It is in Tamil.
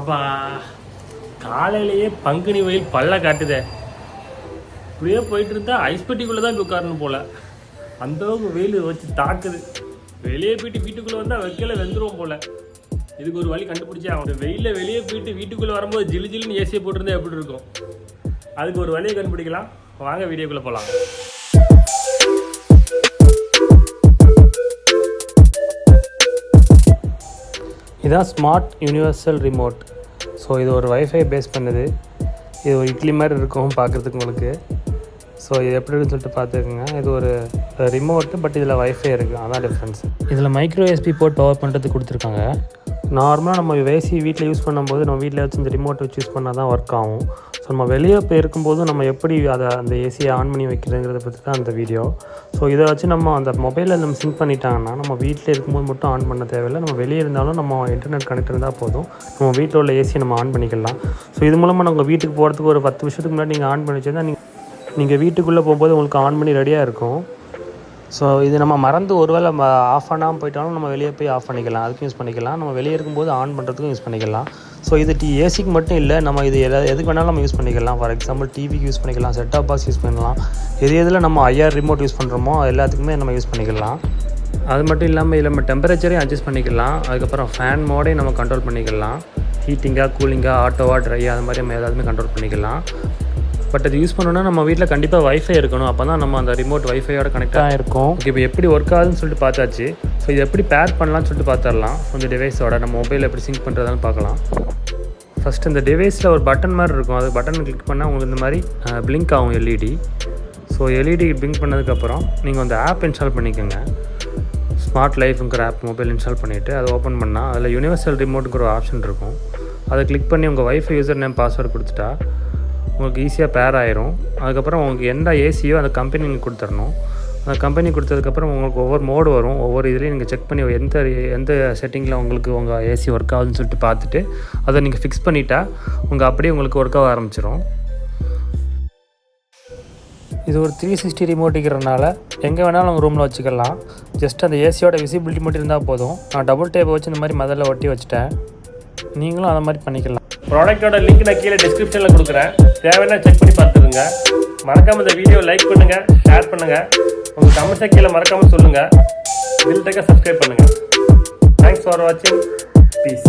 அப்பா காலையிலேயே பங்குனி வெயில் பல்ல காட்டுதே. இப்படியே போயிட்டு இருந்தா ஐஸ் பெட்டிக்குள்ளே தான் உட்காரணும் போல. அந்தளவுக்கு வெயில் வச்சு தாக்குது. வெளியே போயிட்டு வீட்டுக்குள்ளே வந்தால் வைக்கல வெந்துருவோம் போல. இதுக்கு ஒரு வழி கண்டுபிடிச்சா அவன் வெயிலில் வெளியே போயிட்டு வீட்டுக்குள்ளே வரும்போது ஜிலு ஜிலுன்னு ஏசியை போட்டிருந்தா எப்படி இருக்கும்? அதுக்கு ஒரு வழியை கண்டுபிடிக்கலாம். வாங்க வீடியோக்குள்ளே போகலாம். இதுதான் ஸ்மார்ட் யூனிவர்சல் ரிமோட். ஸோ இது ஒரு வைஃபை பேஸ் பண்ணுது. இது ஒரு இட்லி மாதிரி இருக்கும் பார்க்குறதுக்கு உங்களுக்கு. ஸோ இது எப்படின்னு சொல்லிட்டு பார்த்துக்குங்க. இது ஒரு ரிமோட்டு, பட் இதில் வைஃபை இருக்குது, அதான் டிஃப்ரென்ஸ். இதில் மைக்ரோ எஸ்பி போர்ட் பவர் பண்ணுறதுக்கு கொடுத்துருக்காங்க. நார்மலாக நம்ம ஏசி வீட்டில் யூஸ் பண்ணும்போது நம்ம வீட்டில் வச்சு இந்த ரிமோட் வச்சு யூஸ் பண்ணால் தான் ஒர்க் ஆகும். ஸோ நம்ம வெளியே போய் இருக்கும்போது நம்ம எப்படி அந்த ஏசியை ஆன் பண்ணி வைக்கிறதுங்கிறத பற்றி தான் அந்த வீடியோ. ஸோ இதை வச்சு நம்ம அந்த மொபைலில் நம்ம சிங்க் பண்ணிட்டாங்கன்னா நம்ம வீட்டில் இருக்கும்போது மட்டும் ஆன் பண்ண தேவையில்லை. நம்ம வெளியே இருந்தாலும் நம்ம இன்டர்நெட் கனெக்ட் இருந்தால் போதும், நம்ம வீட்டில் உள்ள ஏசியை நம்ம ஆன் பண்ணிக்கலாம். ஸோ இது மூலமாக நம்ம வீட்டுக்கு போகிறதுக்கு ஒரு 10 நிமிஷத்துக்கு முன்னாடி நீங்கள் ஆன் பண்ணி வச்சுருந்தா நீங்கள் வீட்டுக்குள்ளே போகும்போது உங்களுக்கு ஆன் பண்ணி ரெடியாக இருக்கும். ஸோ இது நம்ம மறந்து ஒருவேளை ஆஃப் பண்ணாமல் போயிட்டாலும் நம்ம வெளியே போய் ஆஃப் பண்ணிக்கலாம், அதுக்கும் யூஸ் பண்ணிக்கலாம். நம்ம வெளியே இருக்கும்போது ஆன் பண்ணுறதுக்கும் யூஸ் பண்ணிக்கலாம். ஸோ இது ஏசிக்கு மட்டும் இல்லை, நம்ம இது எதுக்கு வேணாலும் நம்ம யூஸ் பண்ணிக்கலாம். ஃபார் எக்ஸாம்பிள் டிவிக்கு யூஸ் பண்ணிக்கலாம், செட்டாப் பாக்ஸ் யூஸ் பண்ணலாம். எதில் நம்ம ஐஆர் ரிமோட் யூஸ் பண்ணுறோமோ எல்லாத்துக்குமே நம்ம யூஸ் பண்ணிக்கலாம். அது மட்டும் இல்லாமல் இதில் நம்ம டெம்பரேச்சரையும் அட்ஜஸ்ட் பண்ணிக்கலாம். அதுக்கப்புறம் ஃபேன் மோடையும் நம்ம கண்ட்ரோல் பண்ணிக்கலாம். ஹீட்டிங்காக, கூலிங்காக, ஆட்டோவாக, ட்ரையாக, அது மாதிரி நம்ம எல்லாத்துமே கண்ட்ரோல் பண்ணிக்கலாம். பட் அது யூஸ் பண்ணணுன்னா நம்ம வீட்டில் கண்டிப்பாக வைஃபை இருக்கணும். அப்போ தான் நம்ம அந்த ரிமோட் வைஃபையோட கனெக்டாக இருக்கும். ஓகே, இப்போ எப்படி ஒர்க் ஆகுதுன்னு சொல்லிட்டு பார்த்தாச்சு. ஸோ இது எப்படி பேர் பண்ணலாம்னு சொல்லிட்டு பார்த்துடலாம். கொஞ்சம் டிவைஸோட நம்ம மொபைல் எப்படி சிங்க் பண்ணுறதான்னு பார்க்கலாம். ஃபஸ்ட்டு இந்த டிவைஸில் ஒரு பட்டன் மாதிரி இருக்கும். அது பட்டன் கிளிக் பண்ணால் உங்களுக்கு இந்த மாதிரி பிளிங்க் ஆகும் எல்இடி. ஸோ எல்இடி பிளிங்க் பண்ணதுக்கப்புறம் நீங்கள் அந்த ஆப் இன்ஸ்டால் பண்ணிக்கோங்க. ஸ்மார்ட் லைஃப்ங்கிற ஆப் மொபைல் இன்ஸ்டால் பண்ணிவிட்டு அதை ஓப்பன் பண்ணால் அதில் யூனிவர்சல் ரிமோட்டுங்கிற ஒரு ஆப்ஷன் இருக்கும். அதை கிளிக் பண்ணி உங்கள் வைஃபை யூசர் நேம் பாஸ்வேர்டு கொடுத்துட்டா உங்களுக்கு ஈஸியாக பேர் ஆயிரும். அதுக்கப்புறம் உங்களுக்கு எந்த ஏசியோ அந்த கம்பெனி நீங்கள் கொடுத்துடணும். அந்த கம்பெனி கொடுத்ததுக்கப்புறம் உங்களுக்கு ஒவ்வொரு மோடு வரும். ஒவ்வொரு இதுலேயும் நீங்கள் செக் பண்ணி எந்த செட்டிங்கில் உங்களுக்கு உங்கள் ஏசி ஒர்க் ஆகுதுன்னு சொல்லிட்டு பார்த்துட்டு அதை நீங்கள் ஃபிக்ஸ் பண்ணிட்டா அப்படியே உங்களுக்கு ஒர்க் ஆக ஆரம்பிச்சிடும். இது ஒரு 360 ரிமோட்டுங்கிறனால எங்கே வேணாலும் உங்கள் ரூமில் வச்சுக்கலாம். ஜஸ்ட் அந்த ஏசியோட விசிபிலிட்டி மட்டும் இருந்தால் போதும். நான் டபுள் டேப்பை வச்சு இந்த மாதிரி முதல்ல ஒட்டி வச்சுட்டேன். நீங்களும் அதை மாதிரி பண்ணிக்கலாம். ப்ராடக்ட்டோட லிங்க் நான் கீழே டிஸ்கிரிப்ஷனில் கொடுக்குறேன். தேவைன்னா செக் பண்ணி பார்த்துருங்க. மறக்காமல் இந்த வீடியோ லைக் பண்ணுங்கள், ஷேர் பண்ணுங்கள். உங்கள் கமெண்ட்ஸை கீழே மறக்காமல் சொல்லுங்கள். பில் டேக்கை சப்ஸ்கிரைப் பண்ணுங்கள். தேங்க்ஸ் ஃபார் வாட்சிங். பீஸ்.